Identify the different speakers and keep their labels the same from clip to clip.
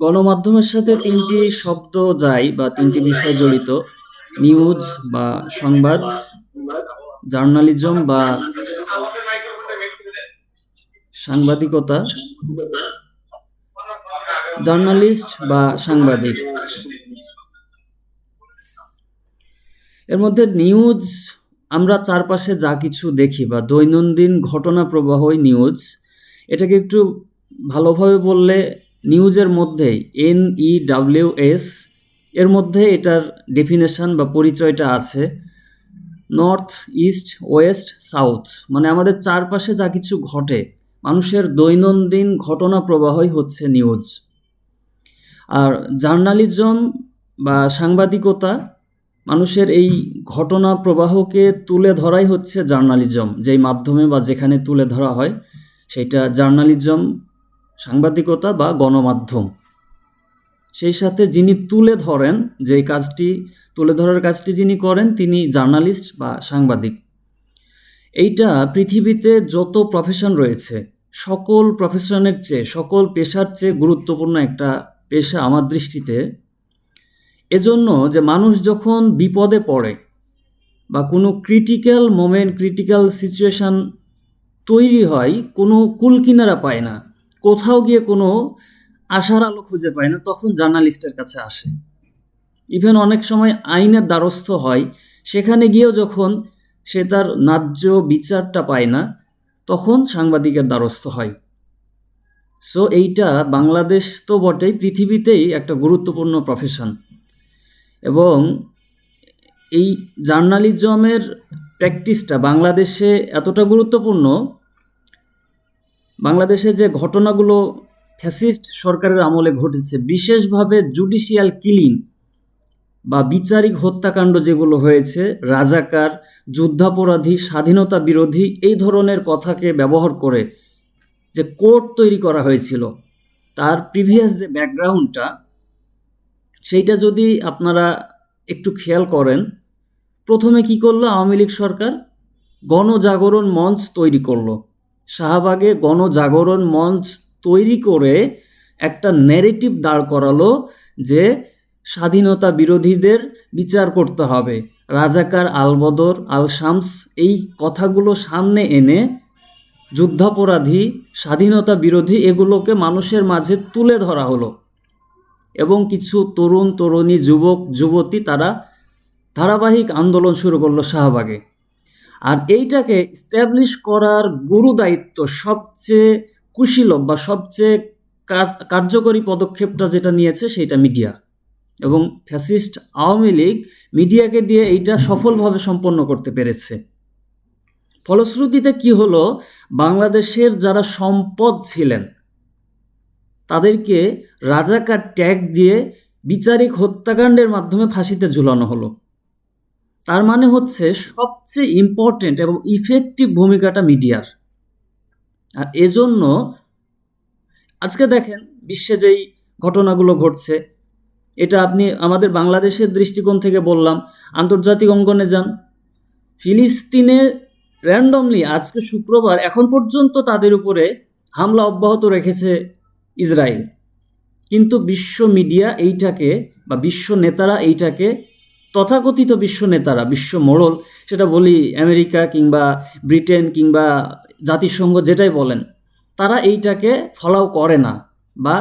Speaker 1: গণমাধ্যমের সাথে তিনটি শব্দ যায় বা তিনটি বিষয় জড়িত: নিউজ বা সংবাদ, জার্নালিজম বা সাংবাদিকতা, জার্নালিস্ট বা সাংবাদিক। এর মধ্যে নিউজ, আমরা চারপাশে যা কিছু দেখি বা দৈনন্দিন ঘটনা প্রবাহই নিউজ। এটাকে একটু ভালোভাবে বললে নিউজের মধ্যেই NEWS এর মধ্যে এটার ডেফিনেশন বা পরিচয়টা আছে। নর্থ, ইস্ট, ওয়েস্ট, সাউথ, মানে আমাদের চারপাশে যা কিছু ঘটে, মানুষের দৈনন্দিন ঘটনা প্রবাহই হচ্ছে নিউজ। আর জার্নালিজম বা সাংবাদিকতা, মানুষের এই ঘটনা প্রবাহকে তুলে ধরাই হচ্ছে জার্নালিজম। যেই মাধ্যমে বা যেখানে তুলে ধরা হয় সেটা জার্নালিজম, সাংবাদিকতা বা গণমাধ্যম। সেই সাথে যিনি তুলে ধরেন, যেই কাজটি তুলে ধরার কাজটি যিনি করেন, তিনি জার্নালিস্ট বা সাংবাদিক। এইটা পৃথিবীতে যত প্রফেশন রয়েছে, সকল প্রফেশনের চেয়ে, সকল পেশার চেয়ে গুরুত্বপূর্ণ একটা পেশা আমার দৃষ্টিতে। এজন্য যে মানুষ যখন বিপদে পড়ে বা কোনো ক্রিটিক্যাল মোমেন্ট, ক্রিটিক্যাল সিচুয়েশান তৈরি হয়, কোনো কুলকিনারা পায় না, কোথাও গিয়ে কোনো আশার আলো খুঁজে পায় না, তখন জার্নালিস্টের কাছে আসে। ইভেন অনেক সময় আইনের দ্বারস্থ হয়, সেখানে গিয়েও যখন সে তার ন্যায্য বিচারটা পায় না, তখন সাংবাদিকের দ্বারস্থ হয়। সো এইটা বাংলাদেশ তো বটেই, পৃথিবীতেই একটা গুরুত্বপূর্ণ প্রফেশন। এবং এই জার্নালিজমের প্র্যাকটিসটা বাংলাদেশে এতটা গুরুত্বপূর্ণ, বাংলাদেশে যে ঘটনাগুলো ফ্যাসিস্ট সরকারের আমলে ঘটেছে, বিশেষভাবে জুডিশিয়াল কিলিং বা বিচারিক হত্যাকাণ্ড যেগুলো হয়েছে, রাজাকার, যুদ্ধাপরাধী, স্বাধীনতা বিরোধী, এই ধরনের কথাকে ব্যবহার করে যে কোর্ট তৈরি করা হয়েছিল, তার প্রিভিয়াস যে ব্যাকগ্রাউন্ডটা, সেইটা যদি আপনারা একটু খেয়াল করেন, প্রথমে কি করলো আওয়ামী লীগ সরকার? গণজাগরণ মঞ্চ তৈরি করলো। শাহবাগে গণজাগরণ মঞ্চ তৈরি করে একটা ন্যারেটিভ দাঁড় করালো যে স্বাধীনতা বিরোধীদের বিচার করতে হবে, রাজাকার, আলবদর, আল শামস, এই কথাগুলো সামনে এনে যুদ্ধাপরাধী, স্বাধীনতা বিরোধী, এগুলোকে মানুষের মাঝে তুলে ধরা হলো। এবং কিছু তরুণ তরুণী, যুবক যুবতী, তারা ধারাবাহিক আন্দোলন শুরু করলো শাহবাগে। আর এইটাকে স্ট্যাবলিশ করার গুরু দায়িত্ব, সবচেয়ে কুশীলব বা সবচেয়ে কার্যকরী পদক্ষেপটা যেটা নিয়েছে সেটা মিডিয়া। এবং ফ্যাসিস্ট আওয়ামী লীগ মিডিয়াকে দিয়ে এইটা সফলভাবে সম্পন্ন করতে পেরেছে। ফলশ্রুতিতে কি হলো, বাংলাদেশের যারা সম্পদ ছিলেন তাদেরকে রাজাকার ট্যাগ দিয়ে বিচারিক হত্যাকাণ্ডের মাধ্যমে ফাঁসিতে ঝুলানো হলো। তার মানে হচ্ছে সবচেয়ে ইম্পর্টেন্ট এবং ইফেক্টিভ ভূমিকাটা মিডিয়ার। আর এজন্য আজকে দেখেন বিশ্বে যেই ঘটনাগুলো ঘটছে, এটা আপনি আমাদের বাংলাদেশের দৃষ্টিকোণ থেকে বললাম, আন্তর্জাতিক অঙ্গনে যান, ফিলিস্তিনে র্যান্ডমলি আজকে শুক্রবার এখন পর্যন্ত তাদের উপরে হামলা অব্যাহত রেখেছে ইসরায়েল। কিন্তু বিশ্ব মিডিয়া এইটাকে বা বিশ্ব নেতারা এইটাকে, তথাকথিত বিশ্ব নেতারা, বিশ্ব মোড়ল সেটা বলি আমেরিকা কিংবা ব্রিটেন কিংবা জাতিসংঘ, যেটাই বলেন, তারা এইটাকে ফলাও করে না বা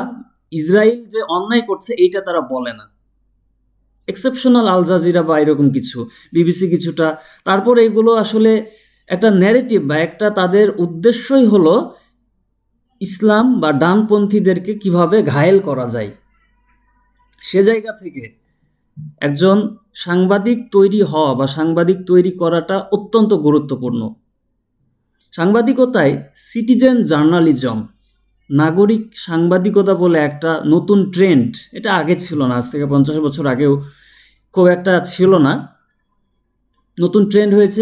Speaker 1: ইসরায়েল যে অন্যায় করছে এইটা তারা বলে না। এক্সেপশনাল আল জাজিরা বা এরকম কিছু, বিবিসি কিছুটা। তারপর এগুলো আসলে একটা ন্যারেটিভ বা একটা তাদের উদ্দেশ্যই হলো ইসলাম বা ডানপন্থীদেরকে কিভাবে ঘায়েল করা যায়। সে জায়গা থেকে একজন সাংবাদিক তৈরি হওয়া বা সাংবাদিক তৈরি করাটা অত্যন্ত গুরুত্বপূর্ণ। সাংবাদিকতায় সিটিজেন জার্নালিজম, নাগরিক সাংবাদিকতা বলে একটা নতুন ট্রেন্ড, এটা আগে ছিল না, আজ থেকে 50 বছর আগেও খুব একটা ছিল না। নতুন ট্রেন্ড হয়েছে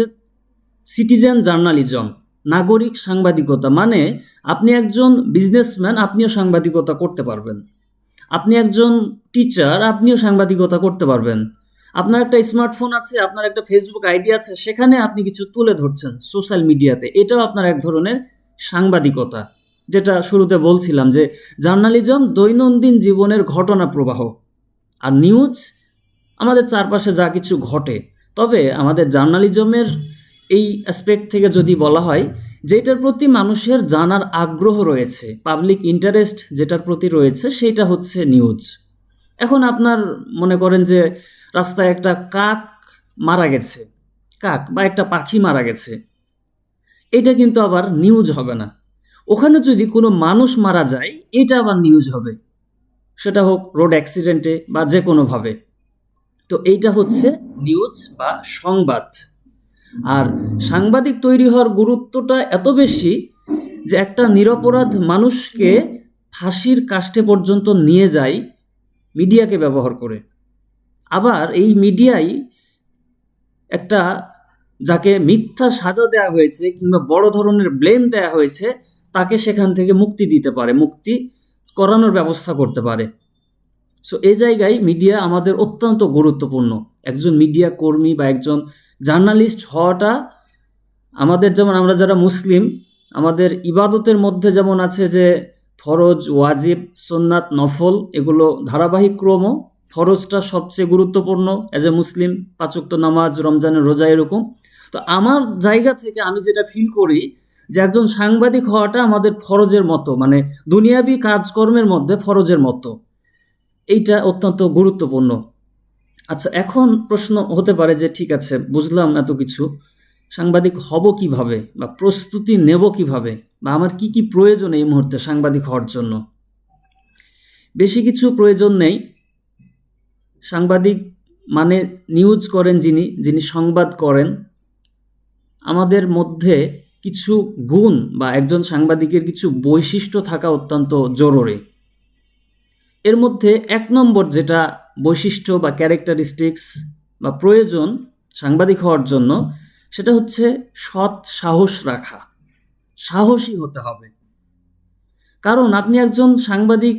Speaker 1: সিটিজেন জার্নালিজম, নাগরিক সাংবাদিকতা। মানে আপনি একজন বিজনেসম্যান, আপনিও সাংবাদিকতা করতে পারবেন। আপনি একজন টিচার, আপনিও সাংবাদিকতা করতে পারবেন। আপনার একটা স্মার্টফোন আছে, আপনার একটা ফেসবুক আইডি আছে, সেখানে আপনি কিছু তুলে ধরছেন সোশ্যাল মিডিয়াতে, এটাও আপনার এক ধরনের সাংবাদিকতা। যেটা শুরুতে বলছিলাম যে জার্নালিজম দৈনন্দিন জীবনের ঘটনা প্রবাহ, আর নিউজ আমাদের চারপাশে যা কিছু ঘটে। তবে আমাদের জার্নালিজমের এই অ্যাসপেক্ট থেকে যদি বলা হয়, যেটার প্রতি মানুষের জানার আগ্রহ রয়েছে, পাবলিক ইন্টারেস্ট যেটার প্রতি রয়েছে, সেইটা হচ্ছে নিউজ। এখন আপনার মনে করেন যে রাস্তায় একটা কাক মারা গেছে, কাক বা একটা পাখি মারা গেছে, এটা কিন্তু আবার নিউজ হবে না। ওখানে যদি কোনো মানুষ মারা যায়, এটা আবার নিউজ হবে, সেটা হোক রোড অ্যাক্সিডেন্টে বা যে কোনোভাবে। তো এইটা হচ্ছে নিউজ বা সংবাদ। আর সাংবাদিক তৈরি হওয়ার গুরুত্বটা এত বেশি যে একটা নিরপরাধ মানুষকে ফাঁসির কাষ্ঠে পর্যন্ত নিয়ে যায় মিডিয়াকে ব্যবহার করে। আবার এই মিডিয়াই একটা, যাকে মিথ্যা সাজা দেওয়া হয়েছে কিংবা বড় ধরনের ব্লেম দেওয়া হয়েছে, তাকে সেখান থেকে মুক্তি দিতে পারে, মুক্তি করানোর ব্যবস্থা করতে পারে। সো এই জায়গায় মিডিয়া আমাদের অত্যন্ত গুরুত্বপূর্ণ। একজন মিডিয়া কর্মী বা একজন জার্নালিস্ট হওয়াটা আমাদের, যেমন আমরা যারা মুসলিম, আমাদের ইবাদতের মধ্যে যেমন আছে যে ফরজ, ওয়াজিব, সুন্নাত, নফল, এগুলো ধারাবাহিক ক্রম। ফরজটা সবচেয়ে গুরুত্বপূর্ণ অ্যাজ এ মুসলিম, 5 ওয়াক্ত নামাজ, রমজানের রোজা, এরকম। তো আমার জায়গা থেকে আমি যেটা ফিল করি যে একজন সাংবাদিক হওয়াটা আমাদের ফরজের মতো, মানে দুনিয়াবি কাজকর্মের মধ্যে ফরজের মতো। এইটা অত্যন্ত গুরুত্বপূর্ণ। আচ্ছা, এখন প্রশ্ন হতে পারে যে ঠিক আছে, বুঝলাম এত কিছু, সাংবাদিক হব কিভাবে বা প্রস্তুতি নেব কিভাবে, বা আমার কি কি প্রয়োজন এই মুহূর্তে সাংবাদিক হওয়ার জন্য? বেশি কিছু প্রয়োজন নেই। সাংবাদিক মানে নিউজ করেন যিনি, যিনি সংবাদ করেন, আমাদের মধ্যে কিছু গুণ বা একজন সাংবাদিকের কিছু বৈশিষ্ট্য থাকা অত্যন্ত জরুরি। এর মধ্যে 1 নম্বর যেটা বৈশিষ্ট্য বা ক্যারেক্টারিস্টিক্স বা প্রয়োজন সাংবাদিক হওয়ার জন্য, সেটা হচ্ছে সৎ সাহস রাখা। সাহসী হতে হবে। কারণ আপনি একজন সাংবাদিক,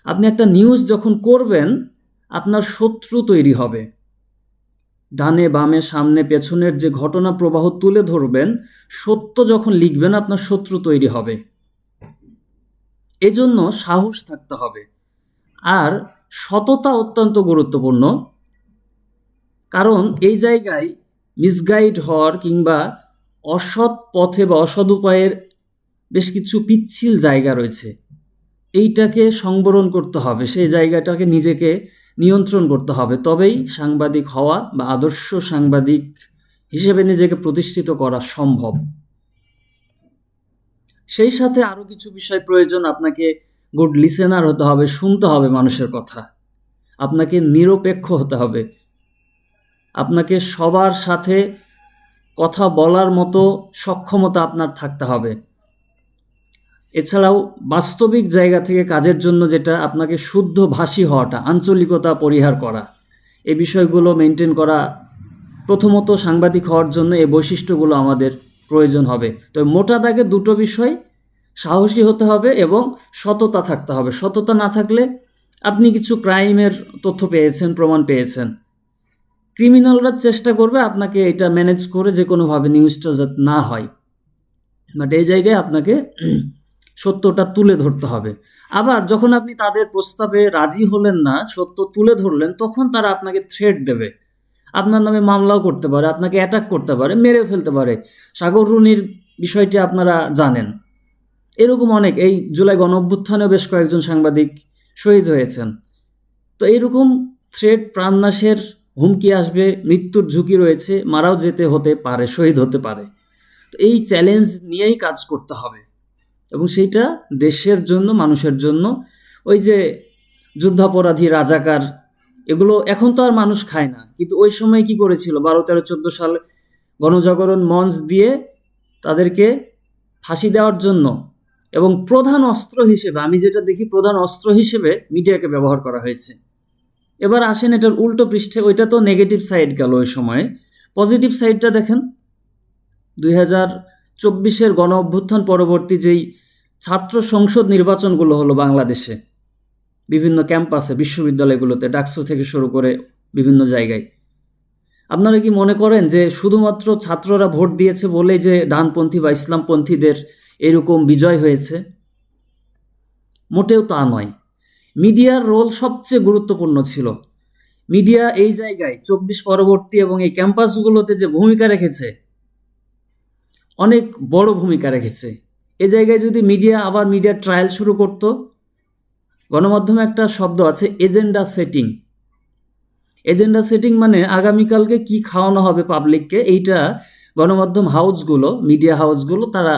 Speaker 1: আপনি একটা নিউজ যখন করবেন, আপনার শত্রু তৈরি হবে। ডানে বামে সামনে পেছনের যে ঘটনা প্রবাহ তুলে ধরবেন, সত্য যখন লিখবেন, আপনার শত্রু তৈরি হবে। এজন্য সাহস থাকতে হবে। আর সততা অত্যন্ত গুরুত্বপূর্ণ। কারণ এই জায়গায় মিসগাইড হওয়ার কিংবা অসৎ পথে বা অসৎ উপায়ের বেশ কিছু পিচ্ছিল জায়গা রয়েছে। এইটাকে সংবরণ করতে হবে, সেই জায়গাটাকে নিজেকে নিয়ন্ত্রণ করতে হবে। তবেই সাংবাদিক হওয়া বা আদর্শ সাংবাদিক হিসেবে নিজেকে প্রতিষ্ঠিত করা সম্ভব। সেই সাথে আরও কিছু বিষয় প্রয়োজন। আপনাকে গুড লিসেনার হতে হবে, শুনতে হবে মানুষের কথা। আপনাকে নিরপেক্ষ হতে হবে। আপনাকে সবার সাথে কথা বলার মতো সক্ষমতা আপনার থাকতে হবে। এছাড়াও বাস্তবিক জায়গা থেকে কাজের জন্য যেটা, আপনাকে শুদ্ধ ভাষী হওয়াটা, আঞ্চলিকতা পরিহার করা, এই বিষয়গুলো মেনটেন করা, প্রথমত সাংবাদিক হওয়ার জন্য এই বৈশিষ্ট্যগুলো আমাদের প্রয়োজন হবে। তো মোটা দাগে 2টো বিষয়, সাহসী হতে হবে এবং সততা থাকতে হবে। সততা না থাকলে আপনি কিছু ক্রাইমের তথ্য পেয়েছেন, প্রমাণ পেয়েছেন, ক্রিমিনালরা চেষ্টা করবে আপনাকে এটা ম্যানেজ করে যে কোনোভাবে নিউজটা যাতে না হয়। বাট এই জায়গায় আপনাকে সত্যটা তুলে ধরতে হবে। আবার যখন আপনি তাদের প্রস্তাবে রাজি হলেন না, সত্য তুলে ধরলেন, তখন তারা আপনাকে থ্রেট দেবে, আপনার নামে মামলাও করতে পারে, আপনাকে অ্যাটাক করতে পারে, মেরে ফেলতে পারে। সাগর রুনির বিষয়টি আপনারা জানেন। এরকম অনেক, এই জুলাই গণঅভ্যুত্থানেও বেশ কয়েকজন সাংবাদিক শহীদ হয়েছেন। তো এইরকম থ্রেট, প্রাণনাশের হুমকি আসবে, মৃত্যুর ঝুঁকি রয়েছে, মারাও যেতে হতে পারে, শহীদ হতে পারে। তো এই চ্যালেঞ্জ নিয়েই কাজ করতে হবে এবং সেইটা দেশের জন্য, মানুষের জন্য। ওই যে যুদ্ধাপরাধী, রাজাকার, এগুলো এখন তো আর মানুষ খায় না, কিন্তু ওই সময় কি করেছিল, 12, 13, 14 সালে গণজাগরণ মঞ্চ দিয়ে তাদেরকে ফাঁসি দেওয়ার জন্য, এবং প্রধান অস্ত্র হিসেবে, আমি যেটা দেখি প্রধান অস্ত্র হিসেবে মিডিয়াকে ব্যবহার করা হয়েছে। এবার আসেন এটার উল্টো পৃষ্ঠে, ওইটা তো নেগেটিভ সাইড গেল ওই সময়ে। পজিটিভ সাইডটা দেখেন, 2024-এর গণ অভ্যুত্থান পরবর্তী যেই ছাত্র সংসদ নির্বাচনগুলো হলো বাংলাদেশে, বিভিন্ন ক্যাম্পাসে, বিশ্ববিদ্যালয়গুলোতে, ডাকসু থেকে শুরু করে বিভিন্ন জায়গায়, আপনারা কি মনে করেন যে শুধুমাত্র ছাত্ররা ভোট দিয়েছে বলেই যে ডানপন্থী বা ইসলামপন্থীদের এরকম বিজয় হয়েছে? মোটেও তা নয়। মিডিয়ার রোল সবচেয়ে গুরুত্বপূর্ণ ছিল। মিডিয়া এই জায়গায় 24 পরবর্তী এবং এই ক্যাম্পাসগুলোতে যে ভূমিকা রেখেছে, অনেক বড় ভূমিকা রেখেছে। এ জায়গায় যদি মিডিয়া আবার মিডিয়ার ট্রায়াল শুরু করত, গণমাধ্যমে একটা শব্দ আছে এজেন্ডা সেটিং। এজেন্ডা সেটিং মানে আগামীকালকে কি খাওয়ানো হবে পাবলিককে, এইটা গণমাধ্যম হাউসগুলো, মিডিয়া হাউসগুলো তারা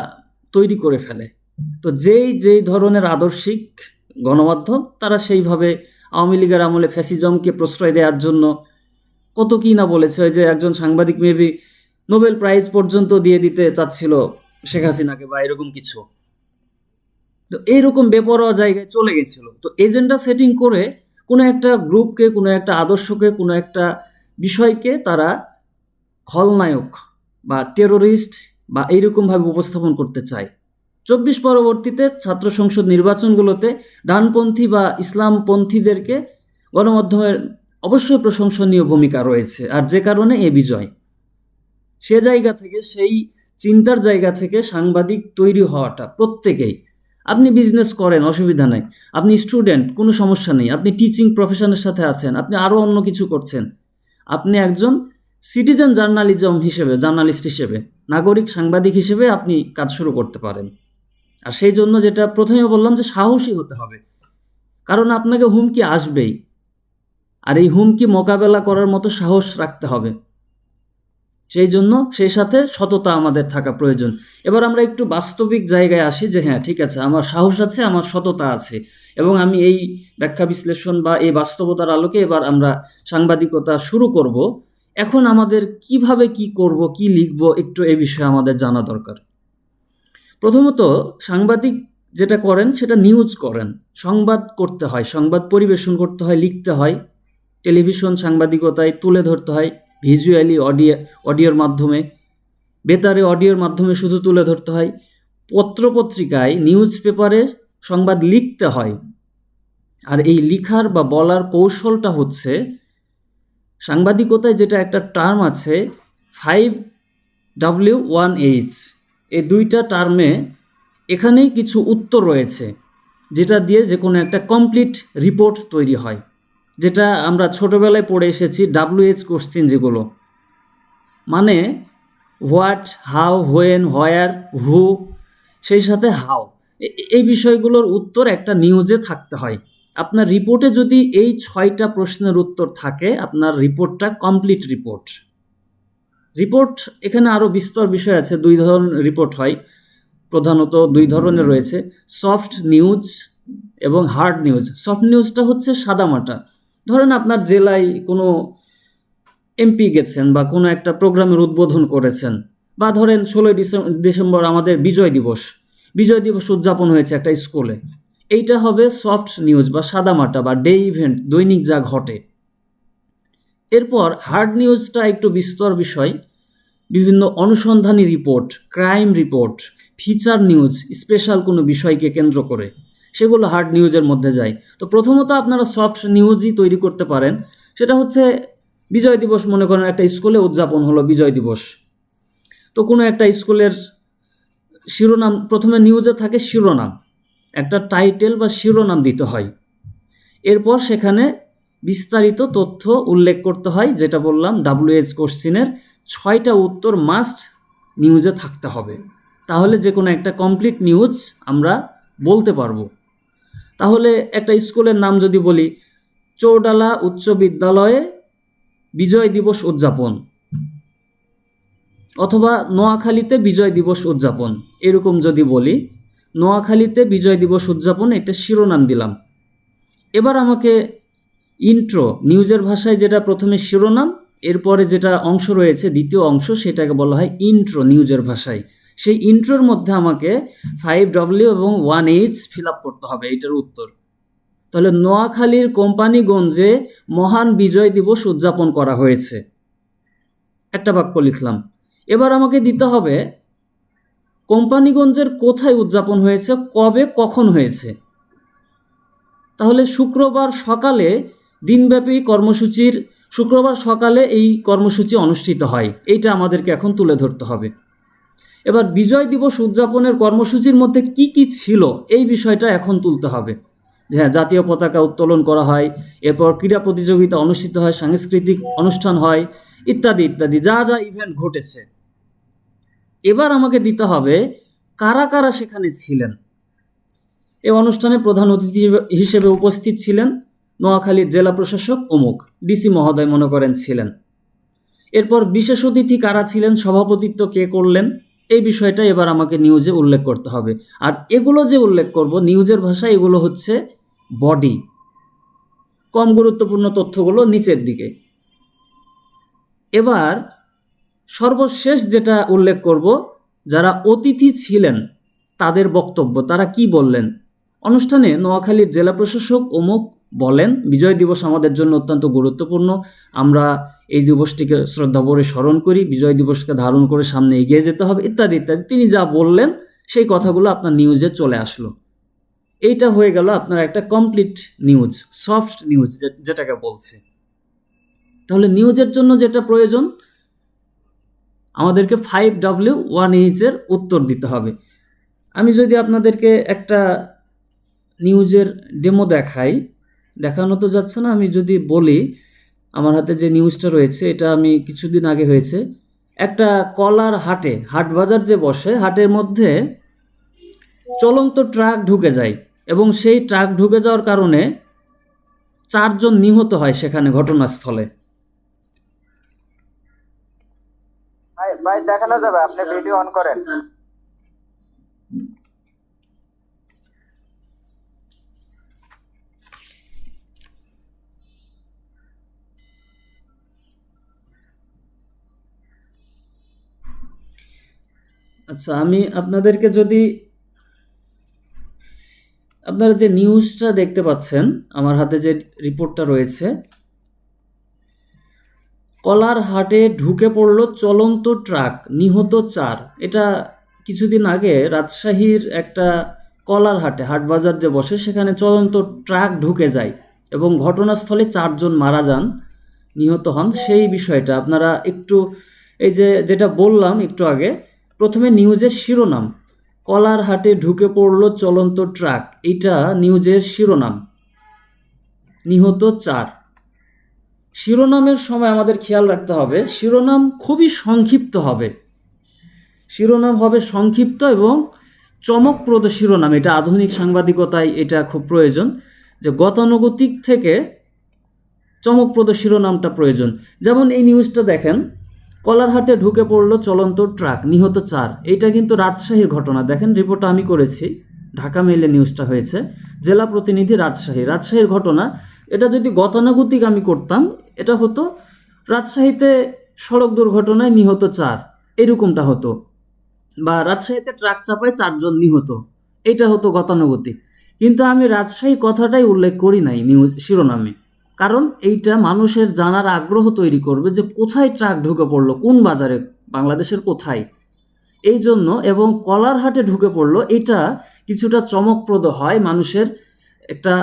Speaker 1: তৈরি করে ফেলে। তো যেই ধরনের আদর্শিক গণমাধ্যম, তারা সেইভাবে আওয়ামী লীগের আমলে ফ্যাসিজমকে প্রশ্রয় দেওয়ার জন্য কত কি না বলেছে। ওই যে একজন সাংবাদিক মেবি নোবেল প্রাইজ পর্যন্ত দিয়ে দিতে চাচ্ছিল শেখ হাসিনাকে বা এরকম কিছু। তো এইরকম বেপরোয়া জায়গায় চলে গেছিল। তো এজেন্ডা সেটিং করে কোনো একটা গ্রুপকে, কোনো একটা আদর্শকে, কোনো একটা বিষয়কে তারা খলনায়ক বা টেরোরিস্ট বা এইরকমভাবে উপস্থাপন করতে চায়। 24 পরবর্তীতে ছাত্র সংসদ নির্বাচনগুলোতে ডানপন্থী বা ইসলামপন্থীদেরকে গণমাধ্যমের অবশ্যই প্রশংসনীয় ভূমিকা রয়েছে, আর যে কারণে এ বিজয়। সে জায়গা থেকে, সেই চিন্তার জায়গা থেকে সাংবাদিক তৈরি হওয়াটা প্রত্যেকেই, আপনি বিজনেস করেন অসুবিধা নাই, আপনি স্টুডেন্ট কোনো সমস্যা নেই, আপনি টিচিং প্রফেশনের সাথে আছেন, আপনি আরও অন্য কিছু করছেন, আপনি একজন সিটিজেন জার্নালিস্ট হিসেবে, নাগরিক সাংবাদিক হিসেবে আপনি কাজ শুরু করতে পারেন। আর সেই জন্য যেটা প্রথমে বললাম যে সাহসী হতে হবে, কারণ আপনাকে হুমকি আসবেই, আর এই হুমকি মোকাবেলা করার মতো সাহস রাখতে হবে। সেই জন্য সেই সাথে সততা আমাদের থাকা প্রয়োজন। এবার আমরা একটু বাস্তবিক জায়গায় আসি যে হ্যাঁ ঠিক আছে, আমার সাহস আছে, আমার সততা আছে, এবং আমি এই ব্যাখ্যা বিশ্লেষণ বা এই বাস্তবতার আলোকে এবার আমরা সাংবাদিকতা শুরু করব। এখন আমাদের কিভাবে কি করব, কি লিখব, একটু এ বিষয়ে আমাদের জানা দরকার। প্রথমত, সাংবাদিক যেটা করেন সেটা নিউজ করেন, সংবাদ করতে হয়, সংবাদ পরিবেশন করতে হয়, লিখতে হয়, টেলিভিশন সাংবাদিকতায় তুলে ধরতে হয় ভিজুয়ালি, অডিওর মাধ্যমে, বেতারে অডিওর মাধ্যমে শুধু তুলে ধরতে হয়, পত্রপত্রিকায় নিউজ পেপারে সংবাদ লিখতে হয়। আর এই লিখার বা বলার কৌশলটা হচ্ছে, সাংবাদিকতায় যেটা একটা টার্ম আছে 5W1H, এই দুইটা টার্মে এখানেই কিছু উত্তর রয়েছে, যেটা দিয়ে যে কোনো একটা কমপ্লিট রিপোর্ট তৈরি হয়, যেটা আমরা ছোটোবেলায় পড়ে এসেছি WH কোশ্চেন, যেগুলো মানে হোয়াট, হাউ, হোয়েন, হোয়ার, হু, সেই সাথে হাউ, এই বিষয়গুলোর উত্তর একটা নিউজে থাকতে হয়। আপনার রিপোর্টে যদি এই 6টা প্রশ্নের উত্তর থাকে, আপনার রিপোর্টটা কমপ্লিট রিপোর্ট। এখানে আরও বিস্তর বিষয় আছে। 2 ধরনের রিপোর্ট হয়, প্রধানত 2 ধরনের রয়েছে, সফট নিউজ এবং হার্ড নিউজ। সফট নিউজটা হচ্ছে সাদামাটা, ধরেন আপনার জেলায় কোনো এমপি গেছেন বা কোনো একটা প্রোগ্রামের উদ্বোধন করেছেন, বা ধরেন 16ই ডিসেম্বর আমাদের বিজয় দিবস উদযাপন হয়েছে একটা স্কুলে, এইটা হবে সফট নিউজ বা সাদামাটা বা ডে ইভেন্ট, দৈনিক যা ঘটে। এরপর হার্ড নিউজটা একটু বিস্তর বিষয়, বিভিন্ন অনুসন্ধানী report, crime report, feature news, special কোনো বিষয়কে কেন্দ্র করে, সেগুলো হার্ড নিউজের মধ্যে যায়। তো প্রথমত আপনারা সফট নিউজই তৈরি করতে পারেন। সেটা হচ্ছে বিজয় দিবস, মনে করেন একটা স্কুলে উদযাপন হলো বিজয় দিবস, তো কোনো একটা স্কুলের শিরোনাম, প্রথমে নিউজে থাকে শিরোনাম, একটা টাইটেল বা শিরোনাম দিতে হয়, এরপর সেখানে বিস্তারিত তথ্য উল্লেখ করতে হয়, যেটা বললাম WH কোশ্চেনের 6টা উত্তর মাস্ট নিউজে থাকতে হবে, তাহলে যে কোনো একটা কমপ্লিট নিউজ আমরা বলতে পারবো। তাহলে একটা স্কুলের নাম যদি বলি, চৌডালা উচ্চ বিদ্যালয়ে বিজয় দিবস উদযাপন, অথবা নোয়াখালীতে বিজয় দিবস উদযাপন, এরকম যদি বলি, নোয়াখালীতে বিজয় দিবস উদযাপন, এটা শিরোনাম দিলাম। এবার আমাকে ইন্ট্রো, নিউজের ভাষায় যেটা প্রথমে শিরোনাম, এরপরে যেটা অংশ রয়েছে দ্বিতীয় অংশ, সেটাকে বলা হয় ইন্ট্রো নিউজের ভাষায়। সেই ইন্ট্রোর মধ্যে আমাকে 5W এবং 1H ফিল আপ করতে হবে এইটার উত্তর। তাহলে নোয়াখালীর কোম্পানিগঞ্জে মহান বিজয় দিবস উদযাপন করা হয়েছে, একটা বাক্য লিখলাম। এবার আমাকে দিতে হবে কোম্পানিগঞ্জের কোথায় উদযাপন হয়েছে, কবে, কখন হয়েছে। তাহলে শুক্রবার সকালে দিনব্যাপী কর্মসূচির, শুক্রবার সকালে এই কর্মসূচি অনুষ্ঠিত হয়, এইটা আমাদেরকে এখন তুলে ধরতে হবে। এবার বিজয় দিবস উদযাপনের কর্মসূচির মধ্যে কি কি ছিল এই বিষয়টা এখন তুলতে হবে। যে হ্যাঁ, জাতীয় পতাকা উত্তোলন করা হয়, এরপর ক্রীড়া প্রতিযোগিতা অনুষ্ঠিত হয়, সাংস্কৃতিক অনুষ্ঠান হয়, ইত্যাদি ইত্যাদি যা যা ইভেন্ট ঘটেছে। এবার আমাকে দিতে হবে কারা কারা সেখানে ছিলেন। এই অনুষ্ঠানে প্রধান অতিথি হিসেবে উপস্থিত ছিলেন নোয়াখালীর জেলা প্রশাসক অমুক, ডিসি মহোদয় মনে করেন ছিলেন। এরপর বিশেষ অতিথি কারা ছিলেন, সভাপতিত্ব কে করলেন, এই বিষয়টা এবার আমাকে নিউজে উল্লেখ করতে হবে। আর এগুলো যে উল্লেখ করব নিউজের ভাষায়, এগুলো হচ্ছে বডি, কম গুরুত্বপূর্ণ তথ্যগুলো নিচের দিকে। এবার সর্বশেষ যেটা উল্লেখ করব, যারা অতিথি ছিলেন তাদের বক্তব্য, তারা কি বললেন। অনুষ্ঠানে নোয়াখালীর জেলা প্রশাসক অমুক বলেন, বিজয় দিবস আমাদের জন্য অত্যন্ত গুরুত্বপূর্ণ। আমরা এই দিবসটিকে শ্রদ্ধাভরে স্মরণ করি, বিজয় দিবসকে ধারণ করে সামনে এগিয়ে যেতে হবে, ইত্যাদি ইত্যাদি। তিনি যা বললেন সেই কথাগুলো আপনার নিউজে চলে আসলো। এইটা হয়ে গেল আপনার একটা কমপ্লিট নিউজ, সফট নিউজ যেটাকে বলছে। তাহলে নিউজের জন্য যেটা প্রয়োজন, আমাদেরকে 5W1H এর উত্তর দিতে হবে। আমি যদি আপনাদেরকে একটা নিউজের ডেমো দেখাই, দেখানো তো যাচ্ছে না, আমি যদি বলি আমার হাতে যে নিউজটা রয়েছে, এটা আমি কিছুদিন আগে হয়েছে। একটা কলার হাটে, হাট বাজার যে বসে, হাটের মধ্যে চলন্ত ট্রাক ঢুকে যায় এবং সেই ট্রাক ঢুকে যাওয়ার কারণে 4 জন নিহত হয় সেখানে ঘটনাস্থলে।
Speaker 2: ভাই ভাই দেখানো যাবে, আপনি ভিডিও অন করেন।
Speaker 1: আচ্ছা, আমি আপনাদেরকে যদি, আপনারা যে নিউজটা দেখতে পাচ্ছেন আমার হাতে যে রিপোর্টটা রয়েছে, কলার হাটে ঢুকে পড়ল চলন্ত ট্রাক, নিহত 4। এটা কিছুদিন আগে রাজশাহীর একটা কলার হাটে, হাট বাজার যে বসে, সেখানে চলন্ত ট্রাক ঢুকে যায় এবং ঘটনাস্থলে 4 জন মারা যান, নিহত হন। সেই বিষয়টা আপনারা একটু, এই যে যেটা বললাম একটু আগে, প্রথমে নিউজের শিরোনাম, কলার হাটে ঢুকে পড়ল চলন্ত ট্রাক, এইটা নিউজের শিরোনাম, নিহত 4। শিরোনামের সময় আমাদের খেয়াল রাখতে হবে শিরোনাম খুবই সংক্ষিপ্ত হবে, শিরোনাম হবে সংক্ষিপ্ত এবং চমকপ্রদ শিরোনাম। এটা আধুনিক সাংবাদিকতায় এটা খুব প্রয়োজন, যে গতানুগতিক থেকে চমকপ্রদ শিরোনামটা প্রয়োজন। যেমন এই নিউজটা দেখেন, কলারহাটে ঢুকে পড়ল চলন্ত ট্রাক, নিহত 4। এইটা কিন্তু রাজশাহীর ঘটনা। দেখেন রিপোর্টটা আমি করেছি, ঢাকা মেইলে নিউজটা হয়েছে, জেলা প্রতিনিধি রাজশাহীর ঘটনা। এটা যদি গতানুগতিক আমি করতাম, এটা হতো রাজশাহীতে সড়ক দুর্ঘটনায় নিহত 4, এরকমটা হতো, বা রাজশাহীতে ট্রাক চাপায় 4 জন নিহত, এটা হতো গতানুগতিক। কিন্তু আমি রাজশাহী কথাটাই উল্লেখ করি নাই নিউজ শিরোনামে, কারণ এইটা মানুষের জানার আগ্রহ তৈরি করবে যে কোথায় ট্রাক ঢুকে পড়লো, কোন বাজারে, বাংলাদেশের কোথায়, এই জন্য। এবং কলারহাটে ঢুকে পড়লো, এটা কিছুটা চমকপ্রদ হয়, মানুষের একটা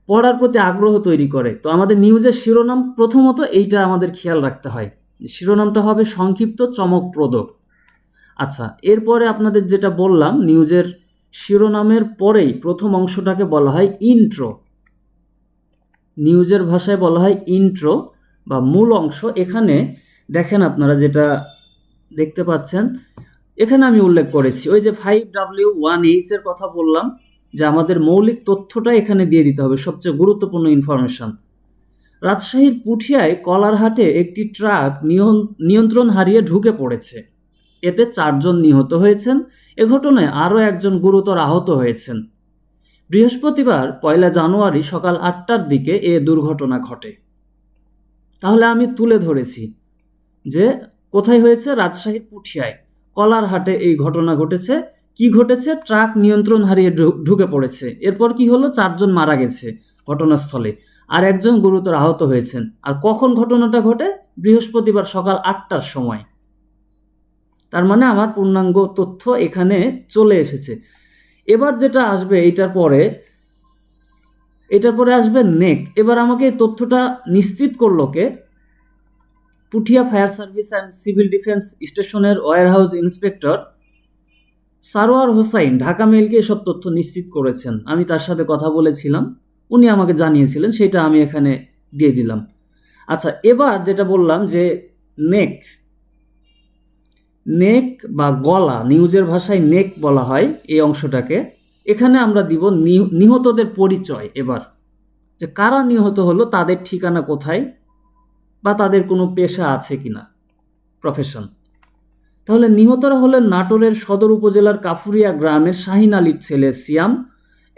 Speaker 1: পড়ার প্রতি আগ্রহ তৈরি করে। তো আমাদের নিউজের শিরোনাম প্রথমত এইটা আমাদের খেয়াল রাখতে হয়, শিরোনামটা হবে সংক্ষিপ্ত, চমকপ্রদ। আচ্ছা, এরপরে আপনাদের যেটা বললাম, নিউজের শিরোনামের পরেই প্রথম অংশটাকে বলা হয় ইন্ট্রো, নিউজের ভাষায় বলা হয় ইন্ট্রো বা মূল অংশ। এখানে দেখেন আপনারা যেটা দেখতে পাচ্ছেন, এখানে আমি উল্লেখ করেছি ওই যে 5W1H এর কথা বললাম, যে আমাদের মৌলিক তথ্যটা এখানে দিয়ে দিতে হবে, সবচেয়ে গুরুত্বপূর্ণ ইনফরমেশন। রাজশাহীর পুঠিয়ায় কলারহাটে একটি ট্রাক নিয়ন্ত্রণ হারিয়ে ঢুকে পড়েছে, এতে 4 জন নিহত হয়েছেন। এ ঘটনায় আরও 1 জন গুরুতর আহত হয়েছেন। বৃহস্পতিবার 1 জানুয়ারি সকাল 8টার দিকে এ দুর্ঘটনা ঘটে। তাহলে আমি তুলে ধরেছি যে কোথায় হয়েছে, রাজশাহীর পুঠিয়ায় কলারহাটে এই ঘটনা ঘটেছে। কি ঘটেছে, ট্রাক নিয়ন্ত্রণ হারিয়ে ঢুকে পড়েছে। এরপর কি হলো, 4 জন মারা গেছে ঘটনাস্থলে, আর 1 জন গুরুতর আহত হয়েছেন। আর কখন ঘটনাটা ঘটে, বৃহস্পতিবার সকাল 8টার সময়। তার মানে আমার পূর্ণাঙ্গ তথ্য এখানে চলে এসেছে। এবার যেটা আসবে এটার পরে আসবে নেক। এবার আমাকে এই তথ্যটা নিশ্চিত করলো কে, Puthia fire service and civil defence স্টেশনের ওয়্যারহাউস ইন্সপেক্টর সারোয়ার হোসাইন ঢাকা মেইলকে এসব তথ্য নিশ্চিত করেছেন। আমি তার সাথে কথা বলেছিলাম, উনি আমাকে জানিয়েছিলেন, সেটা আমি এখানে দিয়ে দিলাম। আচ্ছা, এবার যেটা বললাম যে নেক নেক বা গলা, নিউজের ভাষায় নেক বলা হয় এই অংশটাকে। এখানে আমরা দিব নিহতদের পরিচয়। এবার যে কারা নিহত হলো, তাদের ঠিকানা কোথায়, বা তাদের কোনো পেশা আছে কিনা, প্রফেশন। তাহলে নিহতরা হলেন নাটোরের সদর উপজেলার কাফুরিয়া গ্রামের শাহিন আলীর ছেলে সিয়াম।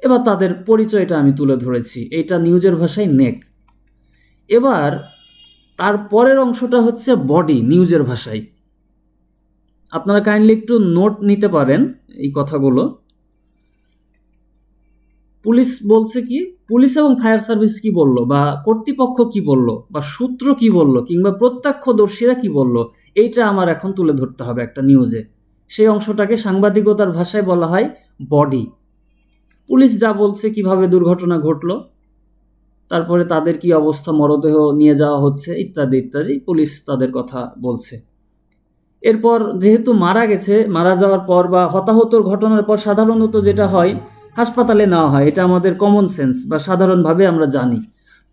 Speaker 1: এবার তাদের পরিচয়টা আমি তুলে ধরেছি, এইটা নিউজের ভাষায় নেক। এবার তার পরের অংশটা হচ্ছে বডি, নিউজের ভাষায়। আপনারা কাইন্ডলি একটু নোট নিতে পারেন এই কথাগুলো। পুলিশ বলছে কি, পুলিশ এবং ফায়ার সার্ভিস কি বলল, বা কর্তৃপক্ষ কি বলল, বা সূত্র কি বলল, কিংবা প্রত্যক্ষদর্শীরা কি বলল, এইটা আমার এখন তুলে ধরতে হবে একটা নিউজে। সেই অংশটাকে সাংবাদিকতার ভাষায় বলা হয় বডি। পুলিশ যা বলছে, কিভাবে দুর্ঘটনা ঘটলো, তারপরে তাদের কি অবস্থা, মরদেহ নিয়ে যাওয়া হচ্ছে, ইত্যাদি ইত্যাদি, পুলিশ তাদের কথা বলছে। এরপর যেহেতু মারা গেছে, মারা যাওয়ার পর বা হতাহতর ঘটনার পর সাধারণত যেটা হয়, হাসপাতালে নেওয়া হয়। এটা আমাদের কমন সেন্স বা সাধারণভাবে আমরা জানি।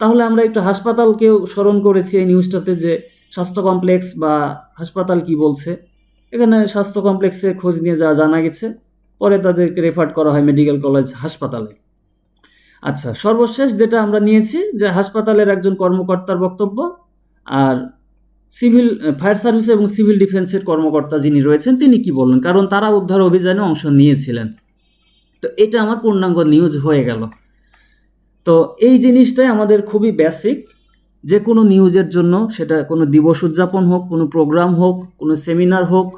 Speaker 1: তাহলে আমরা একটু হাসপাতালকেও স্মরণ করেছি এই নিউজটাতে, যে স্বাস্থ্য কমপ্লেক্স বা হাসপাতাল কি বলছে। এখানে স্বাস্থ্য কমপ্লেক্সে খোঁজ নিয়ে যা জানা গেছে, পরে তাদেরকে রেফার করা হয় মেডিকেল কলেজ হাসপাতালে। আচ্ছা, সর্বশেষ যেটা আমরা নিয়েছি, যে হাসপাতালের একজন কর্মকর্তার বক্তব্য, আর সিভিল ফায়ার সার্ভিস এবং সিভিল ডিফেন্সের কর্মকর্তা যিনি রয়েছেন তিনি কি বললেন, কারণ তারা উদ্ধার অভিযানে অংশ নিয়েছিলেন। তো এটা আমার পূর্ণাঙ্গ নিউজ হয়ে গেল। তো এই জিনিসটাই আমাদের খুবই বেসিক, যে কোনো নিউজের জন্য, সেটা কোনো দিবস উদযাপন হোক, কোনো প্রোগ্রাম হোক, কোনো সেমিনার হোক,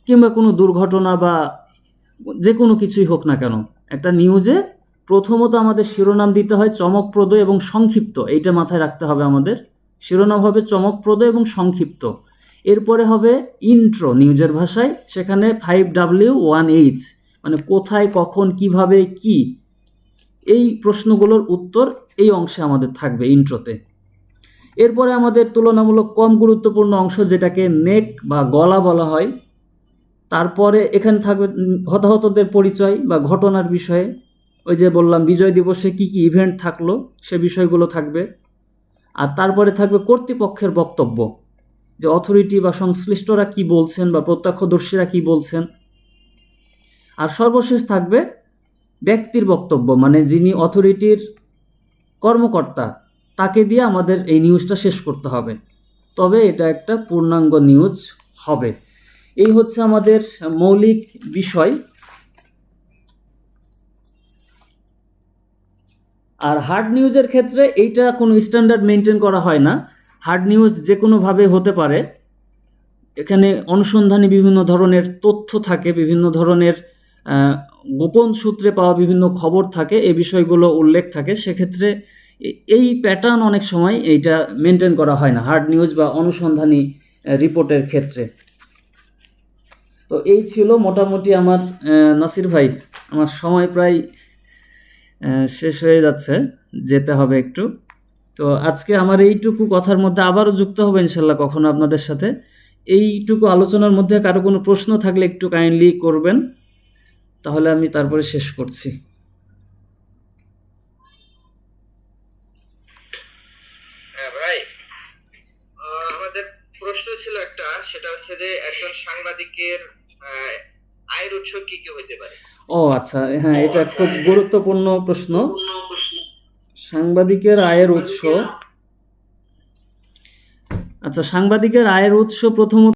Speaker 1: কিংবা কোনো দুর্ঘটনা বা যে কোনো কিছুই হোক না কেন, একটা নিউজে প্রথমত আমাদের শিরোনাম দিতে হয় চমকপ্রদ এবং সংক্ষিপ্ত। এইটা মাথায় রাখতে হবে আমাদের। শিরোনাম হবে চমকপ্রদ এবং সংক্ষিপ্ত। এরপরে হবে ইন্ট্রো, নিউজের ভাষায়, সেখানে 5W1H, মানে কোথায়, কখন, কিভাবে, কি, এই প্রশ্নগুলোর উত্তর এই অংশে আমাদের থাকবে ইন্ট্রোতে। এরপরে আমাদের তুলনামূলক কম গুরুত্বপূর্ণ অংশ, যেটাকে নেক বা গলা বলা হয়। তারপরে এখানে থাকবে হতাহতদের পরিচয় বা ঘটনার বিষয়ে, ওই যে বললাম বিজয় দিবসে কি কি ইভেন্ট থাকলো সে বিষয়গুলো থাকবে। আর তারপরে থাকবে কর্তৃপক্ষের বক্তব্য, যে অথরিটি বা সংশ্লিষ্টরা কি বলছেন বা প্রত্যক্ষদর্শীরা কি বলছেন। আর সর্বশেষ থাকবে ব্যক্তির বক্তব্য, মানে যিনি অথরিটির কর্মকর্তা, তাকে দিয়ে আমাদের এই নিউজটা শেষ করতে হবে, তবে এটা একটা পূর্ণাঙ্গ নিউজ হবে। এই হচ্ছে আমাদের মৌলিক বিষয়। আর হার্ড নিউজের ক্ষেত্রে এইটা কোনো স্ট্যান্ডার্ড মেনটেন করা হয় না। হার্ড নিউজ যে কোনোভাবে হতে পারে। এখানে অনুসন্ধানী বিভিন্ন ধরনের তথ্য থাকে, বিভিন্ন ধরনের গোপন সূত্রে পাওয়া বিভিন্ন খবর থাকে, এই বিষয়গুলো উল্লেখ থাকে। সেক্ষেত্রে এই প্যাটার্ন অনেক সময় এইটা মেনটেন করা হয় না হার্ড নিউজ বা অনুসন্ধানী রিপোর্টের ক্ষেত্রে। তো এই ছিল মোটামুটি আমার, নাসির ভাই, আমার সময় প্রায় শেষ হয়ে যাচ্ছে, যেতে হবে একটু। তো আজকে আমার এইটুকু কথার মধ্যে আবারও যুক্ত হবে ইনশাল্লাহ কখনো আপনাদের সাথে। এইটুকু আলোচনার মধ্যে কারো কোনো প্রশ্ন থাকলে একটু কাইন্ডলি করবেন, তাহলে আমি তারপরে শেষ করছি।
Speaker 2: হ্যাঁ ভাই, আমাদের প্রশ্ন ছিল একটা, সেটা হচ্ছে যে একজন সাংবাদিকের আয়ের উৎস কি কি হতে পারে।
Speaker 1: ও আচ্ছা, হ্যাঁ, এটা খুব গুরুত্বপূর্ণ প্রশ্ন। সাংবাদিকের আয়ের উৎস। আচ্ছা, সাংবাদিকের আয়ের উৎস প্রথমত